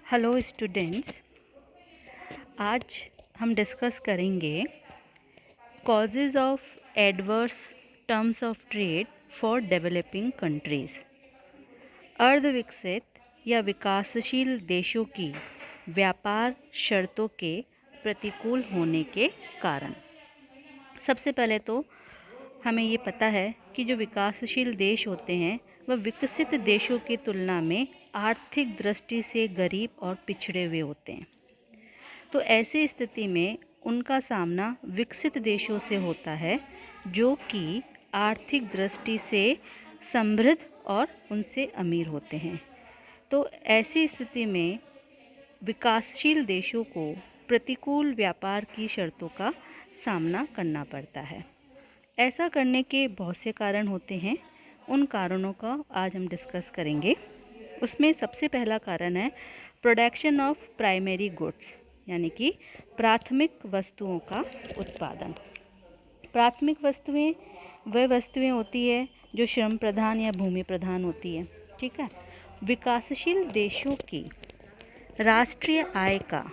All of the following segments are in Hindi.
हेलो स्टूडेंट्स, आज हम डिस्कस करेंगे causes of adverse terms of trade for developing countries. अर्धविकसित या विकासशील देशों की व्यापार शर्तों के प्रतिकूल होने के कारण। सबसे पहले तो हमें ये पता है कि जो विकासशील देश होते हैं वह विकसित देशों की तुलना में आर्थिक दृष्टि से गरीब और पिछड़े हुए होते हैं। तो ऐसी स्थिति में उनका सामना विकसित देशों से होता है जो कि आर्थिक दृष्टि से समृद्ध और उनसे अमीर होते हैं। तो ऐसी स्थिति में विकासशील देशों को प्रतिकूल व्यापार की शर्तों का सामना करना पड़ता है। ऐसा करने के बहुत से कारण होते हैं। उन कारणों का आज हम डिस्कस करेंगे। उसमें सबसे पहला कारण है प्रोडक्शन ऑफ प्राइमरी गुड्स, यानी कि प्राथमिक वस्तुओं का उत्पादन। प्राथमिक वस्तुएं वह वस्तुएं होती है जो श्रम प्रधान या भूमि प्रधान होती है। ठीक है। विकासशील देशों की राष्ट्रीय आय का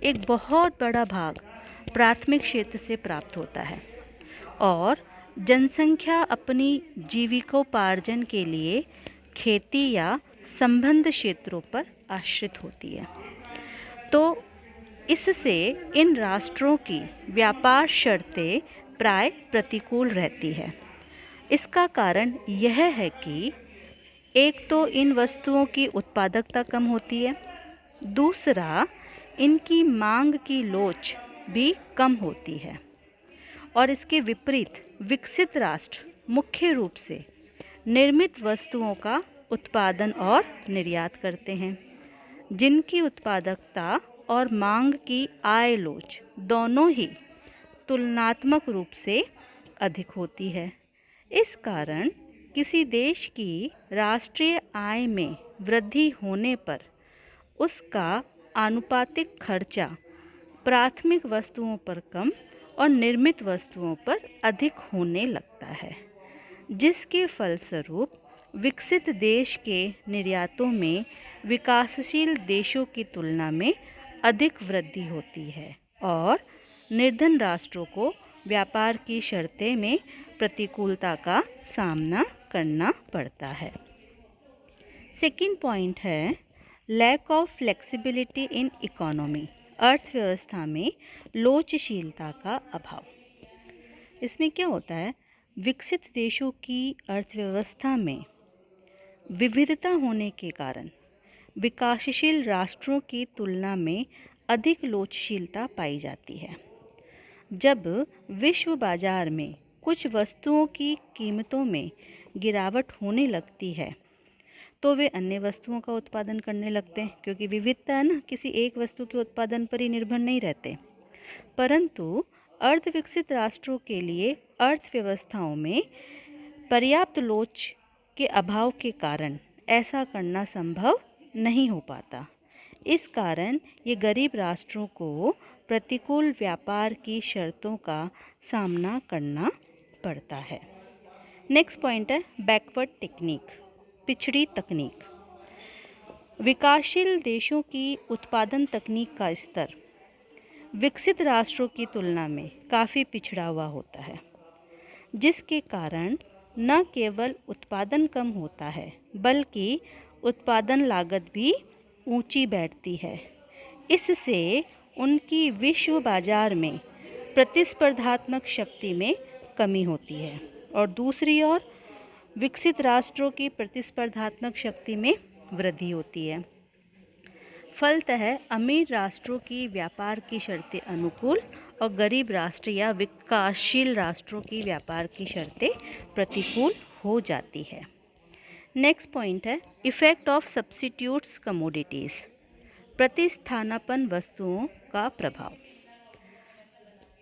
एक बहुत बड़ा भाग प्राथमिक क्षेत्र से प्राप्त होता है और जनसंख्या अपनी जीविकोपार्जन के लिए खेती या संबंध क्षेत्रों पर आश्रित होती है। तो इससे इन राष्ट्रों की व्यापार शर्तें प्राय प्रतिकूल रहती है। इसका कारण यह है कि एक तो इन वस्तुओं की उत्पादकता कम होती है, दूसरा इनकी मांग की लोच भी कम होती है और इसके विपरीत विकसित राष्ट्र मुख्य रूप से निर्मित वस्तुओं का उत्पादन और निर्यात करते हैं, जिनकी उत्पादकता और मांग की आय लोच दोनों ही तुलनात्मक रूप से अधिक होती है। इस कारण किसी देश की राष्ट्रीय आय में वृद्धि होने पर उसका आनुपातिक खर्चा प्राथमिक वस्तुओं पर कम और निर्मित वस्तुओं पर अधिक होने लगता है, जिसके फलस्वरूप विकसित देश के निर्यातों में विकासशील देशों की तुलना में अधिक वृद्धि होती है और निर्धन राष्ट्रों को व्यापार की शर्तें में प्रतिकूलता का सामना करना पड़ता है। सेकंड पॉइंट है lack of flexibility in economy, अर्थव्यवस्था में लोचशीलता का अभाव। इसमें क्या होता है, विकसित देशों की अर्थव्यवस्था में विविधता होने के कारण विकासशील राष्ट्रों की तुलना में अधिक लोचशीलता पाई जाती है। जब विश्व बाजार में कुछ वस्तुओं की कीमतों में गिरावट होने लगती है तो वे अन्य वस्तुओं का उत्पादन करने लगते हैं, क्योंकि विविधता है ना, किसी एक वस्तु के उत्पादन पर ही निर्भर नहीं रहते। परंतु अर्धविकसित राष्ट्रों के लिए अर्थव्यवस्थाओं में पर्याप्त लोच के अभाव के कारण ऐसा करना संभव नहीं हो पाता। इस कारण ये गरीब राष्ट्रों को प्रतिकूल व्यापार की शर्तों का सामना करना पड़ता है। नेक्स्ट पॉइंट है बैकवर्ड टेक्निक, पिछड़ी तकनीक। विकासशील देशों की उत्पादन तकनीक का स्तर विकसित राष्ट्रों की तुलना में काफ़ी पिछड़ा हुआ होता है, जिसके कारण न केवल उत्पादन कम होता है बल्कि उत्पादन लागत भी ऊंची बैठती है। इससे उनकी विश्व बाजार में प्रतिस्पर्धात्मक शक्ति में कमी होती है और दूसरी ओर विकसित राष्ट्रों की प्रतिस्पर्धात्मक शक्ति में वृद्धि होती है। फलतः अमीर राष्ट्रों की व्यापार की शर्तें अनुकूल और गरीब राष्ट्र या विकासशील राष्ट्रों की व्यापार की शर्तें प्रतिकूल हो जाती है। नेक्स्ट पॉइंट है इफ़ेक्ट ऑफ सब्स्टिट्यूट्स कमोडिटीज़, प्रतिस्थानापन्न वस्तुओं का प्रभाव।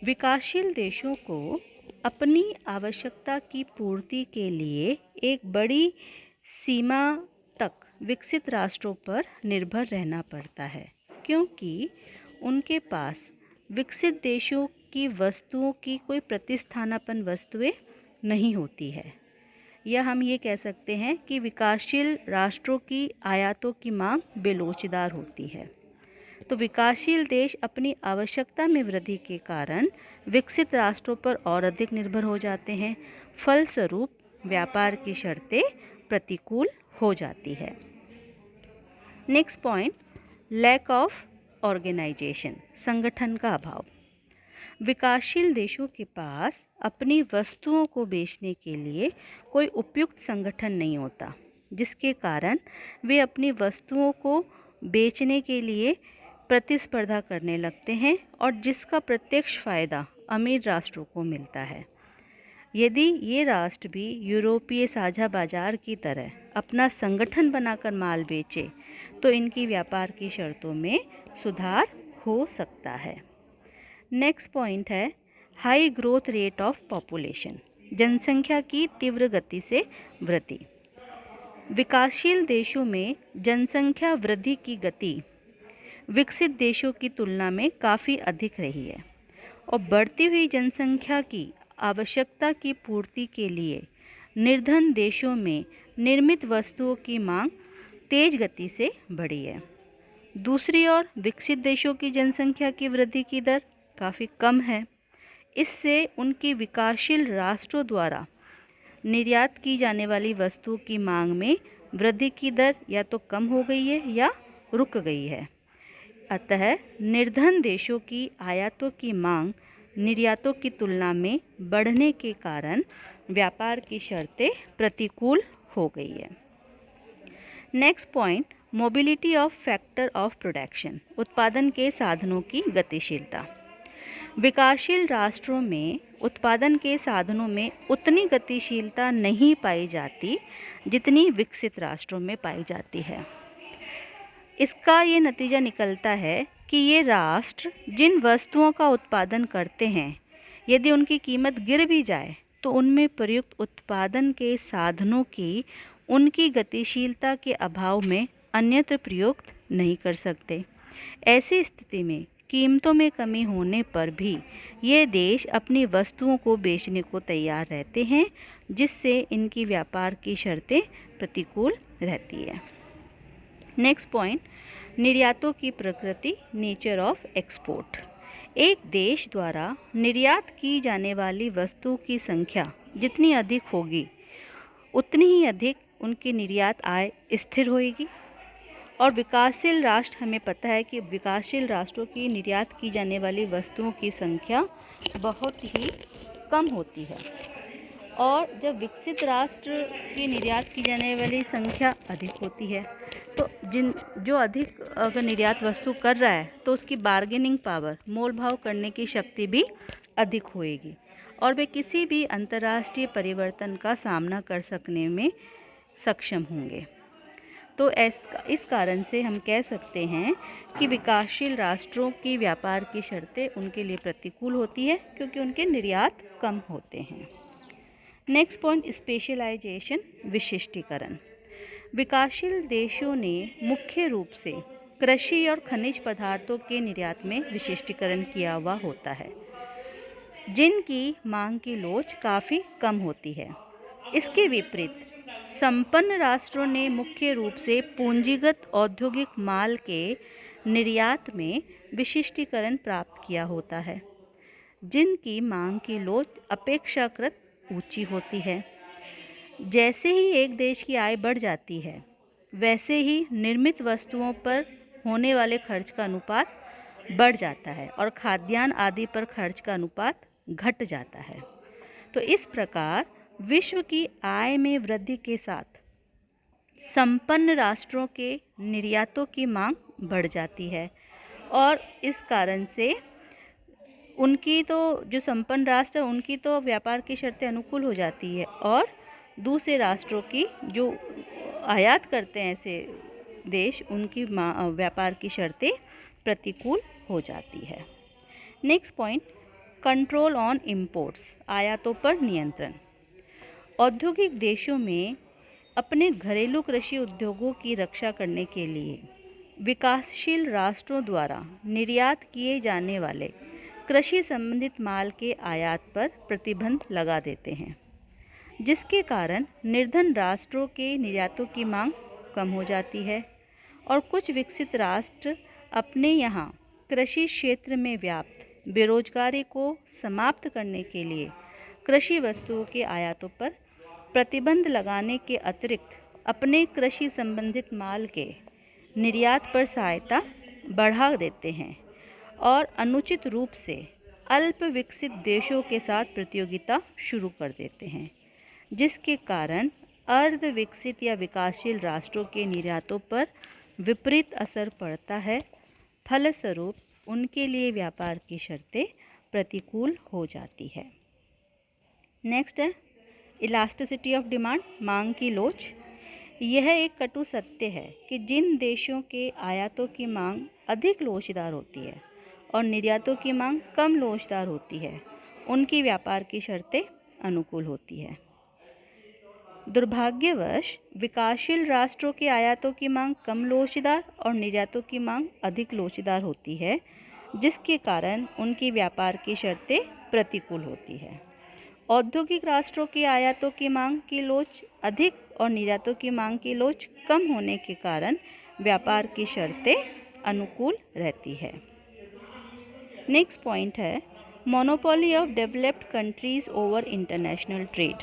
विकासशील देशों को अपनी आवश्यकता की पूर्ति के लिए एक बड़ी सीमा तक विकसित राष्ट्रों पर निर्भर रहना पड़ता है, क्योंकि उनके पास विकसित देशों की वस्तुओं की कोई प्रतिस्थानापन्न वस्तुएं नहीं होती है। या हम ये कह सकते हैं कि विकासशील राष्ट्रों की आयातों की मांग बेलोचदार होती है। तो विकासशील देश अपनी आवश्यकता में वृद्धि के कारण विकसित राष्ट्रों पर और अधिक निर्भर हो जाते हैं। फलस्वरूप व्यापार की शर्तें प्रतिकूल हो जाती है। Next point, lack of organisation, संगठन का अभाव। विकासशील देशों के पास अपनी वस्तुओं को बेचने के लिए कोई उपयुक्त संगठन नहीं होता, जिसके कारण वे अपनी वस्तुओं को बेचने के लिए प्रतिस्पर्धा करने लगते हैं और जिसका प्रत्यक्ष फ़ायदा अमीर राष्ट्रों को मिलता है। यदि ये राष्ट्र भी यूरोपीय साझा बाजार की तरह अपना संगठन बनाकर माल बेचे तो इनकी व्यापार की शर्तों में सुधार हो सकता है। नेक्स्ट पॉइंट है high growth rate of population, जनसंख्या की तीव्र गति से वृद्धि। विकासशील देशों में जनसंख्या वृद्धि की गति विकसित देशों की तुलना में काफ़ी अधिक रही है और बढ़ती हुई जनसंख्या की आवश्यकता की पूर्ति के लिए निर्धन देशों में निर्मित वस्तुओं की मांग तेज गति से बढ़ी है। दूसरी ओर विकसित देशों की जनसंख्या की वृद्धि की दर काफ़ी कम है। इससे उनकी विकासशील राष्ट्रों द्वारा निर्यात की जाने वाली वस्तुओं की मांग में वृद्धि की दर या तो कम हो गई है या रुक गई है। अतः निर्धन देशों की आयातों की मांग निर्यातों की तुलना में बढ़ने के कारण व्यापार की शर्तें प्रतिकूल हो गई है। Next point, mobility of factor of production, उत्पादन के साधनों की गतिशीलता। विकासशील राष्ट्रों में उत्पादन के साधनों में उतनी गतिशीलता नहीं पाई जाती जितनी विकसित राष्ट्रों में पाई जाती है। इसका ये नतीजा निकलता है कि ये राष्ट्र जिन वस्तुओं का उत्पादन करते हैं, यदि उनकी कीमत गिर भी जाए तो उनमें प्रयुक्त उत्पादन के साधनों की उनकी गतिशीलता के अभाव में अन्यत्र प्रयोग नहीं कर सकते। ऐसी स्थिति में कीमतों में कमी होने पर भी ये देश अपनी वस्तुओं को बेचने को तैयार रहते हैं, जिससे इनकी व्यापार की शर्तें प्रतिकूल रहती है। नेक्स्ट पॉइंट, निर्यातों की प्रकृति, नेचर ऑफ एक्सपोर्ट। एक देश द्वारा निर्यात की जाने वाली वस्तुओं की संख्या जितनी अधिक होगी उतनी ही अधिक उनकी निर्यात आय स्थिर होगी। और विकासशील राष्ट्र, हमें पता है कि विकासशील राष्ट्रों की निर्यात की जाने वाली वस्तुओं की संख्या बहुत ही कम होती है और जब विकसित राष्ट्र की निर्यात की जाने वाली संख्या अधिक होती है तो जो अधिक अगर निर्यात वस्तु कर रहा है तो उसकी बार्गेनिंग पावर, मोल भाव करने की शक्ति भी अधिक होएगी और वे किसी भी अंतर्राष्ट्रीय परिवर्तन का सामना कर सकने में सक्षम होंगे। तो इस कारण से हम कह सकते हैं कि विकासशील राष्ट्रों की व्यापार की शर्तें उनके लिए प्रतिकूल होती है क्योंकि उनके निर्यात कम होते हैं। नेक्स्ट पॉइंट, स्पेशलाइजेशन, विशिष्टीकरण। विकासशील देशों ने मुख्य रूप से कृषि और खनिज पदार्थों के निर्यात में विशिष्टीकरण किया हुआ होता है, जिनकी मांग की लोच काफ़ी कम होती है। इसके विपरीत संपन्न राष्ट्रों ने मुख्य रूप से पूंजीगत औद्योगिक माल के निर्यात में विशिष्टीकरण प्राप्त किया होता है, जिनकी मांग की लोच अपेक्षाकृत ऊंची होती है। जैसे ही एक देश की आय बढ़ जाती है, वैसे ही निर्मित वस्तुओं पर होने वाले खर्च का अनुपात बढ़ जाता है और खाद्यान्न आदि पर खर्च का अनुपात घट जाता है। तो इस प्रकार विश्व की आय में वृद्धि के साथ संपन्न राष्ट्रों के निर्यातों की मांग बढ़ जाती है और इस कारण से उनकी तो जो संपन्न राष्ट्र है उनकी तो व्यापार की शर्तें अनुकूल हो जाती है और दूसरे राष्ट्रों की जो आयात करते हैं ऐसे देश, उनकी व्यापार की शर्तें प्रतिकूल हो जाती है। Next point, control on imports, आयातों पर नियंत्रण। औद्योगिक देशों में अपने घरेलू कृषि उद्योगों की रक्षा करने के लिए विकासशील राष्ट्रों द्वारा निर्यात किए जाने वाले कृषि संबंधित माल के आयात पर प्रतिबंध लगा देते हैं, जिसके कारण निर्धन राष्ट्रों के निर्यातों की मांग कम हो जाती है और कुछ विकसित राष्ट्र अपने यहाँ कृषि क्षेत्र में व्याप्त बेरोजगारी को समाप्त करने के लिए कृषि वस्तुओं के आयातों पर प्रतिबंध लगाने के अतिरिक्त अपने कृषि संबंधित माल के निर्यात पर सहायता बढ़ा देते हैं और अनुचित रूप से अल्प विकसित देशों के साथ प्रतियोगिता शुरू कर देते हैं, जिसके कारण अर्ध विकसित या विकासशील राष्ट्रों के निर्यातों पर विपरीत असर पड़ता है। फलस्वरूप उनके लिए व्यापार की शर्तें प्रतिकूल हो जाती है। नेक्स्ट है इलास्टिसिटी ऑफ डिमांड, मांग की लोच। यह एक कटु सत्य है कि जिन देशों के आयातों की मांग अधिक लोचदार होती है और निर्यातों की मांग कम लोचदार होती है, उनकी व्यापार की शर्तें अनुकूल होती है। दुर्भाग्यवश विकासशील राष्ट्रों के आयातों की मांग कम लोचदार और निर्यातों की मांग अधिक लोचदार होती है, जिसके कारण उनकी व्यापार की शर्तें प्रतिकूल होती है। औद्योगिक राष्ट्रों के आयातों की मांग की लोच अधिक और निर्यातों की मांग की लोच कम होने के कारण व्यापार की शर्तें अनुकूल रहती है। नेक्स्ट पॉइंट है monopoly of developed countries over international trade,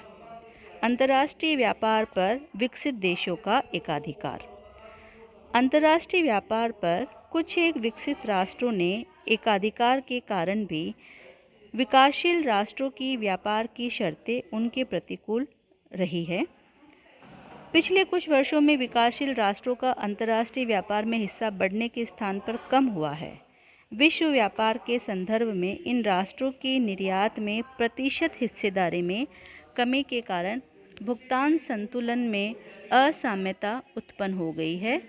अंतर्राष्ट्रीय व्यापार पर विकसित देशों का एकाधिकार। अंतर्राष्ट्रीय व्यापार पर कुछ एक विकसित राष्ट्रों ने एकाधिकार के कारण भी विकासशील राष्ट्रों की व्यापार की शर्तें उनके प्रतिकूल रही है। पिछले कुछ वर्षों में विकासशील राष्ट्रों का अंतर्राष्ट्रीय व्यापार में हिस्सा बढ़ने के स्थान पर कम हुआ है। विश्व व्यापार के संदर्भ में इन राष्ट्रों के निर्यात में प्रतिशत हिस्सेदारी में कमी के कारण भुगतान संतुलन में असाम्यता उत्पन्न हो गई है,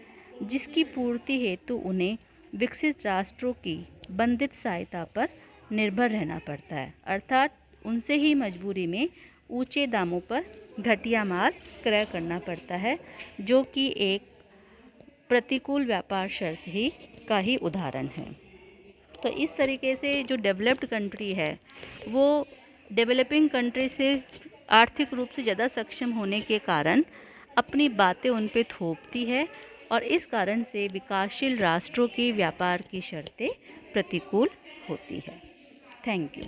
जिसकी पूर्ति हेतु उन्हें विकसित राष्ट्रों की बंधित सहायता पर निर्भर रहना पड़ता है, अर्थात उनसे ही मजबूरी में ऊंचे दामों पर घटिया माल क्रय करना पड़ता है, जो कि एक प्रतिकूल व्यापार शर्त ही का ही उदाहरण है। तो इस तरीके से जो डेवलप्ड कंट्री है वो डेवलपिंग कंट्री से आर्थिक रूप से ज़्यादा सक्षम होने के कारण अपनी बातें उन पे थोपती है और इस कारण से विकासशील राष्ट्रों की व्यापार की शर्तें प्रतिकूल होती है। Thank you.